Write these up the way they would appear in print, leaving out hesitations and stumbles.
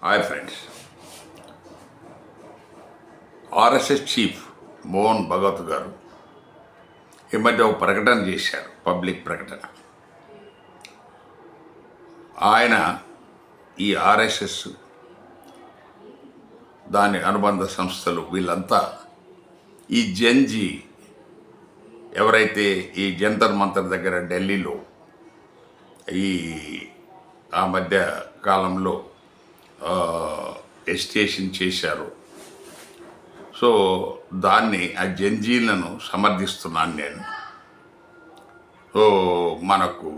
Hi friends. RSS chief Mohan Bhagwat గారు ఈ మధ్య ఒక ప్రకటన చేశారు, పబ్లిక్ ప్రకటన. ఆయన ఈ ఆర్ఎస్ఎస్ దాని అనుబంధ సంస్థలు వీళ్ళంతా ఈ జంజీ ఎవరైతే ఈ జంతర్ మంతర్ దగ్గర ఢిల్లీలో ఈ ఆ మధ్య కాలంలో ఎస్టేషన్ చేశారు, సో దాన్ని ఆ జంజీలను సమర్థిస్తున్నాను నేను. సో మనకు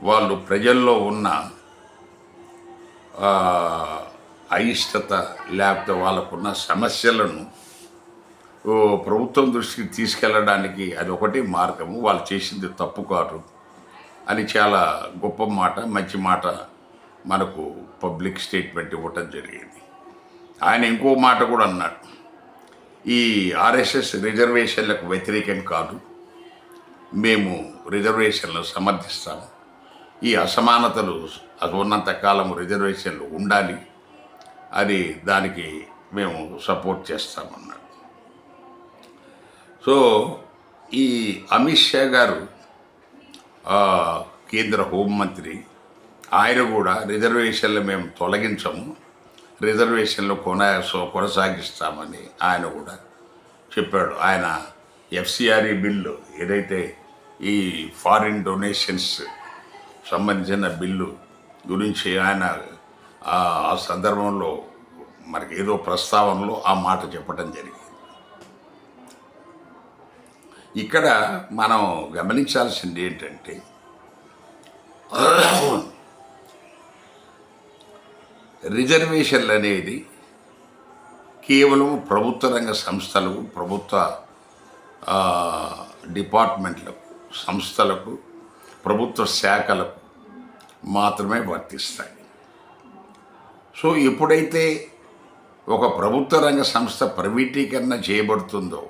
వాళ్ళు ప్రజల్లో ఉన్న అయిష్టత లేకపోతే వాళ్ళకున్న సమస్యలను ప్రభుత్వం దృష్టికి తీసుకెళ్ళడానికి అది ఒకటి మార్గము. వాళ్ళు చేసింది తప్పు కాదు అని చాలా గొప్ప మాట, మంచి మాట మనకు పబ్లిక్ స్టేట్మెంట్ ఇవ్వటం జరిగింది. ఆయన ఇంకో మాట కూడా అన్నాడు, ఈ ఆర్ఎస్ఎస్ రిజర్వేషన్లకు వ్యతిరేకం కాదు, మేము రిజర్వేషన్లు సమర్థిస్తాము, ఈ అసమానతలు అది ఉన్నంత కాలం రిజర్వేషన్లు ఉండాలి, అది దానికి మేము సపోర్ట్ చేస్తామన్నాడు. సో ఈ అమిత్ షా గారు కేంద్ర హోంమంత్రి, ఆయన కూడా రిజర్వేషన్లు మేము తొలగించము, రిజర్వేషన్లు కొనసాగిస్తామని ఆయన కూడా చెప్పాడు. ఆయన ఎఫ్సిఆర్ఈ బిల్లు ఏదైతే ఈ ఫారిన్ డొనేషన్స్ సంబంధించిన బిల్లు గురించి ఆయన ఆ సందర్భంలో మనకి ఏదో ప్రస్తావనలో ఆ మాట చెప్పడం జరిగింది. ఇక్కడ మనం గమనించాల్సింది ఏంటంటే, రిజర్వేషన్లు అనేది కేవలం ప్రభుత్వ రంగ సంస్థలకు, ప్రభుత్వ డిపార్ట్మెంట్లకు, సంస్థలకు, ప్రభుత్వ శాఖలకు మాత్రమే వర్తిస్తాయి. సో ఎప్పుడైతే ఒక ప్రభుత్వ రంగ సంస్థ ప్రైవేటీకరణ చేయబడుతుందో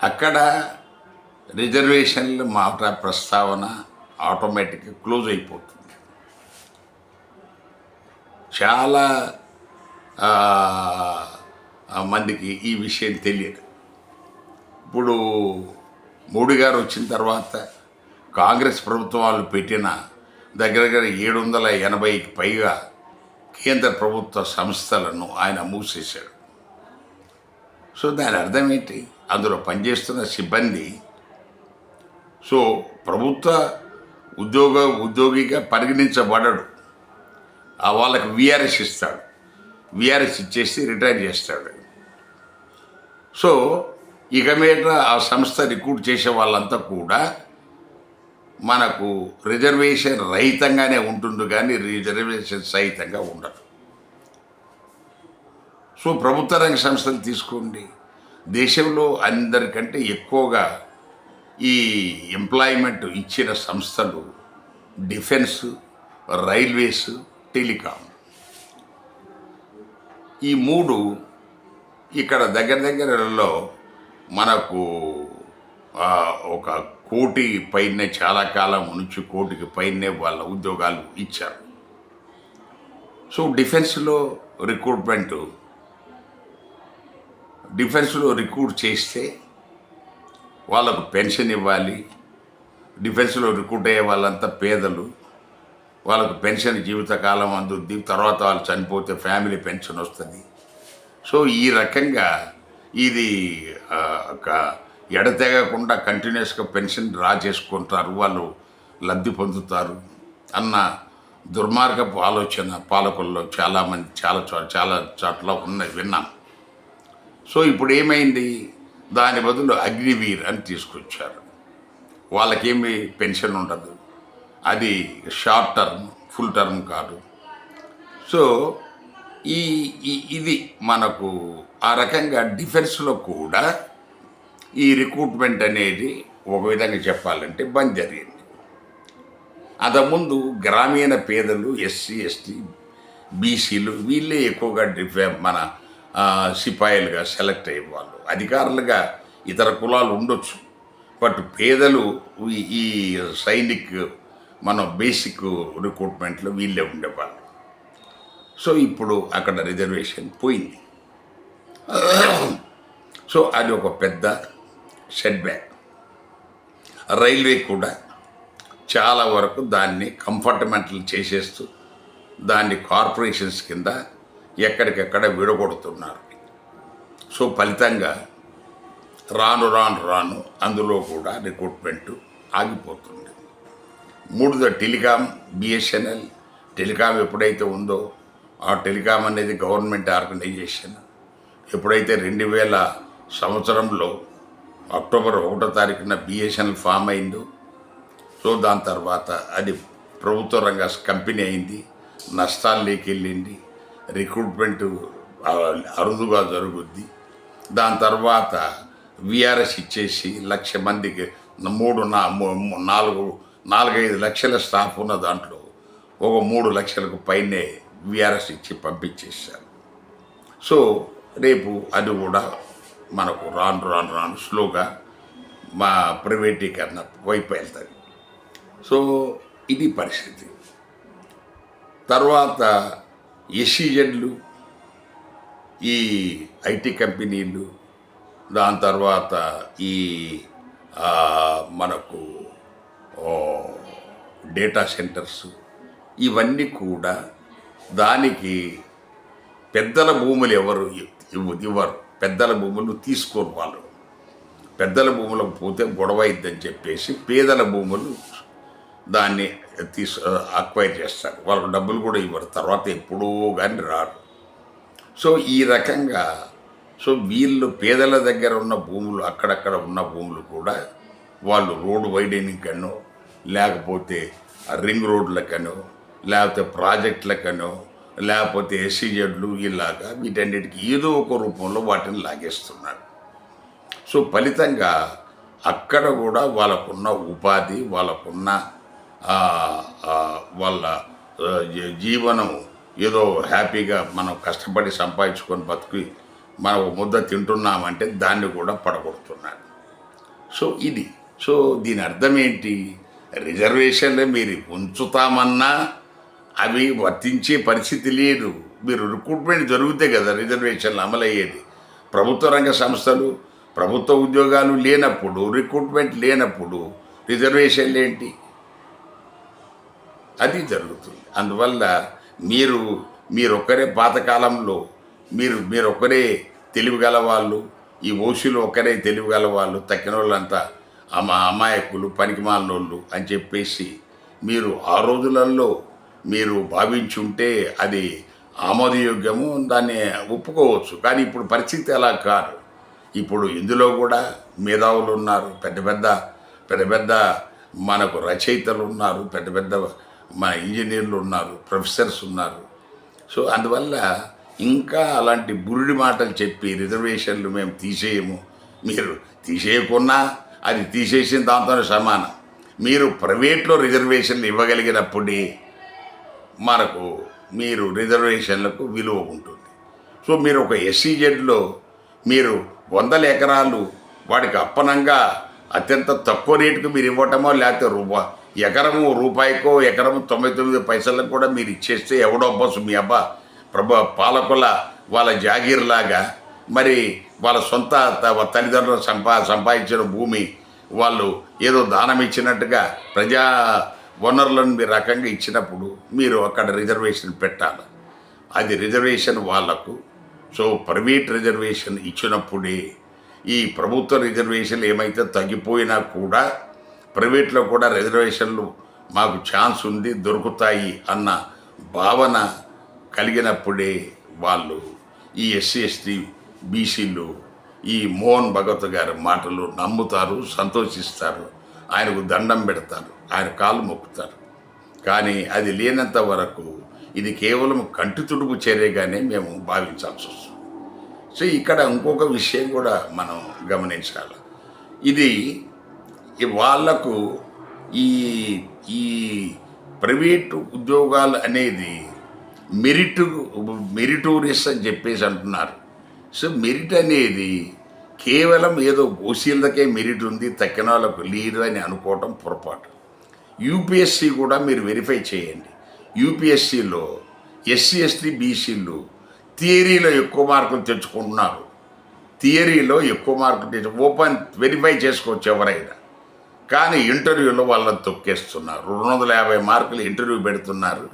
అక్కడ రిజర్వేషన్ల మాట ప్రస్తావన ఆటోమేటిక్గా క్లోజ్ అయిపోతుంది. చాలా మందికి ఈ విషయం తెలియదు. ఇప్పుడు మోడీ గారు వచ్చిన తర్వాత కాంగ్రెస్ ప్రభుత్వం వాళ్ళు పెట్టిన దగ్గర 780కి పైగా కేంద్ర ప్రభుత్వ సంస్థలను ఆయన మూసేశాడు. సో దాని అర్థం ఏంటి? అందులో పనిచేస్తున్న సిబ్బంది సో ప్రభుత్వ ఉద్యోగిగా పరిగణించబడడు. వాళ్ళకి విఆర్ఎస్ ఇస్తాడు, విఆర్ఎస్ ఇచ్చేసి రిటైర్ చేస్తాడు. సో ఇక మీద ఆ సంస్థ రిక్రూట్ చేసే వాళ్ళంతా కూడా మనకు రిజర్వేషన్ రహితంగానే ఉంటుంది, కానీ రిజర్వేషన్ సహితంగా ఉండదు. సో ప్రభుత్వ రంగ సంస్థలు తీసుకోండి, దేశంలో అందరికంటే ఎక్కువగా ఈ ఎంప్లాయ్మెంట్ ఇచ్చిన సంస్థలు డిఫెన్స్, రైల్వేస్, టెలికాం. ఈ మూడు ఇక్కడ దగ్గరలో మనకు ఒక 1 కోటి పైనే, చాలా కాలం నుంచి 1 కోటికి పైనే వాళ్ళ ఉద్యోగాలు ఇచ్చారు. సో డిఫెన్స్లో రిక్రూట్ చేస్తే వాళ్ళకు పెన్షన్ ఇవ్వాలి. డిఫెన్స్లో రిక్రూట్ అయ్యే వాళ్ళంతా పేదలు, వాళ్ళకు పెన్షన్ జీవితకాలం అందుద్ది, తర్వాత వాళ్ళు చనిపోతే ఫ్యామిలీ పెన్షన్ వస్తుంది. సో ఈ రకంగా ఇది ఒక ఎడతెగకుండా కంటిన్యూస్గా పెన్షన్ డ్రా చేసుకుంటారు, వాళ్ళు లబ్ధి పొందుతారు అన్న దుర్మార్గపు ఆలోచన పాలకుల్లో చాలామంది చాలా చోట్ల విన్నాం. సో ఇప్పుడు ఏమైంది, దాని బదులు అగ్నివీర్ అని తీసుకొచ్చారు. వాళ్ళకేమీ పెన్షన్ ఉండదు, అది షార్ట్ టర్మ్, ఫుల్ టర్మ్ కాదు. సో ఇది మనకు ఆ రకంగా డిఫెన్స్లో కూడా ఈ రిక్రూట్మెంట్ అనేది ఒక విధంగా చెప్పాలంటే బంద్ జరిగింది. అంతకుముందు గ్రామీణ పేదలు, ఎస్సీ, ఎస్టీ, బీసీలు వీళ్ళే ఎక్కువగా మన సిపాయిలుగా సెలెక్ట్ అయ్యేవాళ్ళు. అధికారులుగా ఇతర కులాలు ఉండొచ్చు, బట్ పేదలు ఈ సైనిక్ మనం బేసిక్ రిక్రూట్మెంట్లో వీళ్ళే ఉండేవాళ్ళు. సో ఇప్పుడు అక్కడ రిజర్వేషన్ పోయింది. సో అది ఒక పెద్ద సెట్ బ్యాక్. రైల్వే కూడా చాలా వరకు దాన్ని కంఫర్టమెంటల్ చేసేస్తూ దాన్ని కార్పొరేషన్స్ కింద ఎక్కడికెక్కడ విడగొడుతున్నారు. సో ఫలితంగా రాను రాను రాను అందులో కూడా రిక్రూట్మెంట్ ఆగిపోతుంది. మూడోది టెలికాం, బిఎస్ఎన్ఎల్. టెలికాం ఎప్పుడైతే ఉందో ఆ టెలికాం అనేది గవర్నమెంట్ ఆర్గనైజేషన్. ఎప్పుడైతే 2000 సంవత్సరంలో అక్టోబర్ 1వ తారీఖున బిఎస్ఎన్ఎల్ ఫామ్ అయిందో, సో దాని తర్వాత అది ప్రభుత్వ రంగ కంపెనీ అయింది, నష్టాల్లోకి వెళ్ళింది, రిక్రూట్మెంట్ అరుదుగా జరుగుద్ది. దాని తర్వాత విఆర్ఎస్ ఇచ్చేసి 1,00,000 మందికి 4-5 లక్షల స్టాఫ్ ఉన్న దాంట్లో ఒక 3 లక్షలకు పైనే విఆర్ఎస్ ఇచ్చి పంపించేశారు. సో రేపు అది కూడా మనకు రాను రాను రాను స్లోగా మా ప్రైవేటీకరణ వైపు వెళ్తుంది. సో ఇది పరిస్థితి. తర్వాత ఎస్ఈజెడ్లు, ఈ ఐటీ కంపెనీలు, దాని తర్వాత ఈ మనకు డేటా సెంటర్స్, ఇవన్నీ కూడా దానికి పెద్దల భూములు ఎవరు ఇవ్వరు. పెద్దల భూములు తీసుకోరు వాళ్ళు. పెద్దల భూములకు పోతే గొడవ అయిద్దని చెప్పేసి పేదల భూములు దాన్ని అక్వైర్ చేస్తారు. వాళ్ళకు డబ్బులు కూడా ఇవ్వరు, తర్వాత ఎప్పుడూ కానీ రారు. సో ఈ రకంగా వీళ్ళు పేదల దగ్గర ఉన్న భూములు, అక్కడక్కడ ఉన్న భూములు కూడా వాళ్ళు రోడ్డు వైడనింగ్ కనో, లేకపోతే రింగ్ రోడ్లకనో, లేకపోతే ప్రాజెక్టులకనో, లేకపోతే ఎస్సీజెడ్లు, ఇలాగా వీటన్నిటికీ ఏదో ఒక రూపంలో వాటిని లాగేస్తున్నారు. సో ఫలితంగా అక్కడ కూడా వాళ్ళకున్న ఉపాధి, వాళ్ళకున్న వాళ్ళ జీవనం ఏదో హ్యాపీగా మనం కష్టపడి సంపాదించుకొని బతుకు మనం ముద్ద తింటున్నామంటే దాన్ని కూడా పడగొడుతున్నారు. సో ఇది. సో దీని అర్థం ఏంటి? రిజర్వేషన్లు మీరు ఉంచుతామన్నా అవి వర్తించే పరిస్థితి లేదు. మీరు రిక్రూట్మెంట్ జరిగితే కదా రిజర్వేషన్లు అమలయ్యేది. ప్రభుత్వ రంగ సంస్థలు, ప్రభుత్వ ఉద్యోగాలు లేనప్పుడు, రిక్రూట్మెంట్ లేనప్పుడు రిజర్వేషన్లు ఏంటి? అది జరుగుతుంది. అందువల్ల మీరొక్కరే పాతకాలంలో మీరొక్కరే తెలివిగల వాళ్ళు, ఈ ఓసీలు ఒక్కరే తెలివిగల వాళ్ళు, తక్కిన వాళ్ళంతా అమాయకులు, పనికిమాలినోళ్ళు అని చెప్పేసి మీరు ఆ రోజులలో మీరు భావించుంటే అది ఆమోదయోగ్యము, దాన్ని ఒప్పుకోవచ్చు. కానీ ఇప్పుడు పరిస్థితి అలా కాదు. ఇప్పుడు ఇందులో కూడా మేధావులు ఉన్నారు, పెద్ద పెద్ద మనకు రచయితలు ఉన్నారు, పెద్ద పెద్ద మన ఇంజనీర్లు ఉన్నారు, ప్రొఫెసర్స్ ఉన్నారు. సో అందువల్ల ఇంకా అలాంటి బురుడి మాటలు చెప్పి రిజర్వేషన్లు మేము తీసేయము, మీరు తీసేయకున్నా అది తీసేసిన దాంతోనే సమానం. మీరు ప్రైవేట్లో రిజర్వేషన్లు ఇవ్వగలిగినప్పుడే మనకు మీరు రిజర్వేషన్లకు విలువ ఉంటుంది. సో మీరు ఒక ఎస్సీజెడ్లో మీరు 100 ఎకరాలు వాడికి అప్పనంగా అత్యంత తక్కువ రేటుకు మీరు ఇవ్వటమో, లేకపోతే ఎకరము రూపాయికో, ఎకరము 99 పైసలకు కూడా మీరు ఇచ్చేస్తే ఎవడో బస్సు మీ పాలకుల వాళ్ళ జాగీర్లాగా మరి వాళ్ళ సొంత తల్లిదండ్రులు సంపాదించిన భూమి వాళ్ళు ఏదో దానం ఇచ్చినట్టుగా ప్రజా వనరులను మీరు రకంగా ఇచ్చినప్పుడు మీరు అక్కడ రిజర్వేషన్ పెట్టాలి. అది రిజర్వేషన్ వాళ్లకు. సో ప్రైవేట్ రిజర్వేషన్ ఇచ్చినప్పుడే ఈ ప్రభుత్వ రిజర్వేషన్లు ఏమైతే తగ్గిపోయినా కూడా ప్రైవేట్లో కూడా రిజర్వేషన్లు మాకు ఛాన్స్ ఉంది, దొరుకుతాయి అన్న భావన కలిగినప్పుడే వాళ్ళు ఈ ఎస్సీ ఎస్టీ బీసీలు ఈ మోహన్ భగవత్ గారి మాటలు నమ్ముతారు, సంతోషిస్తారు, ఆయనకు దండం పెడతారు, ఆయన కాళ్ళు మొక్కుతారు. కానీ అది లేనంత వరకు ఇది కేవలం కంటి తుడుపు చర్యగానే మేము భావించాల్సి వస్తుంది. సో ఇక్కడ ఇంకొక విషయం కూడా మనం గమనించాలి. ఇది వాళ్లకు ఈ ఈ ప్రైవేటు ఉద్యోగాలు అనేది మెరిటోరియస్ అని చెప్పేసి అంటున్నారు. సో మెరిట్ అనేది కేవలం ఏదో ఓసీలకే మెరిట్ ఉంది, తక్కిన వాళ్ళకు లేదు అని అనుకోవటం పొరపాటు. యూపీఎస్సి కూడా మీరు వెరిఫై చేయండి. యూపీఎస్సిలో ఎస్సీ ఎస్టీ బీసీలు థియరీలో ఎక్కువ మార్కులు తెచ్చుకుంటున్నారు. థియరీలో ఎక్కువ మార్కులు ఓపెన్ వెరిఫై చేసుకోవచ్చు ఎవరైనా. కానీ ఇంటర్వ్యూలో వాళ్ళని తొక్కేస్తున్నారు. 250 మార్కులు ఇంటర్వ్యూ పెడుతున్నారు.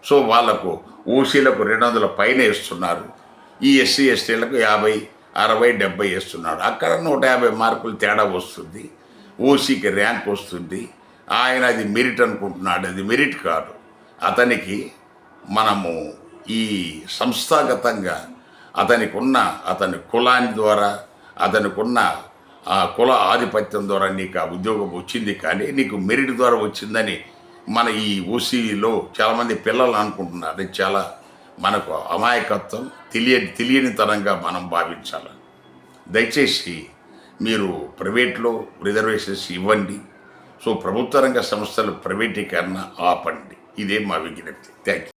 సో వాళ్లకు ఓసీలకు 200 పైన ఇస్తున్నారు. ఈ ఎస్సీ ఎస్టీలకు 50, 60, 70 ఇస్తున్నాడు. అక్కడ 150 మార్కులు తేడా వస్తుంది. ఓసీకి ర్యాంక్ వస్తుంది. ఆయన అది మెరిట్ అనుకుంటున్నాడు. అది మెరిట్ కాదు. అతనికి మనము ఈ సంస్థాగతంగా అతని కులాన్ని ద్వారా, అతనికి ఉన్న కుల ఆధిపత్యం ద్వారా నీకు ఆ ఉద్యోగం వచ్చింది. కానీ నీకు మెరిట్ ద్వారా వచ్చిందని మన ఈ ఓసీలో చాలామంది పిల్లలు అనుకుంటున్నారు. అది చాలా మనకు అమాయకత్వం, తెలియనితనంగా మనం భావించాలి. దయచేసి మీరు ప్రైవేట్లో రిజర్వేషన్స్ ఇవ్వండి. సో ప్రభుత్వ రంగ సంస్థలు ప్రైవేటీకరణ ఆపండి. ఇదే మా విజ్ఞప్తి. Thank you.